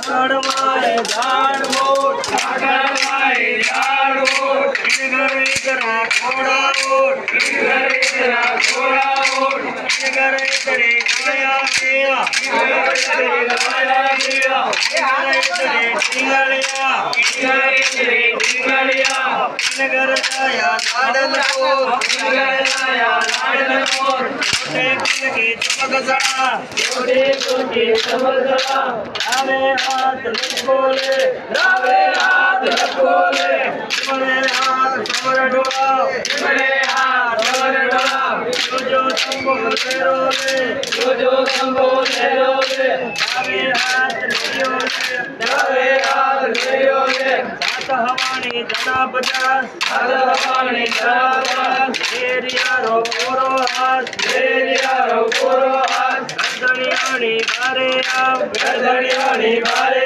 આંગણવાય ઝાડ મોટ આંગણવાય ઝાડ મોટ ઘરે ઘરા ઘોડા ઓટ ઘરે ઘરા ઘોડા ઓટ ઘરે ઘરે ગાયા ગયા ઘરે ઘરે ગાયા ગયા ઘરે ઘરે ટીંગળિયા ઘરે ઘરે ટીંગળિયા ઘર ગાયા લાડલ કોટ ઘર ગાયા લાડલ કોટ छोटे के चमक सड़ा छोटे छोटे चमक सड़ा रावे हाथ लकोले रावे हाथ लकोले तुम्हारे हाथ समर डोला तुम्हारे हाथ समर डोला जो संभो तेरोले जो संभो तेरोले रावे हाथ लियोले रावे हाथ लियोले सात हवानी जना 50 सात हवानी जना 50 तेरिया रो कोरो हाथ तेरिया रो कोरो हाथ गरदड़ियानी बारे आव गरदड़ियानी बारे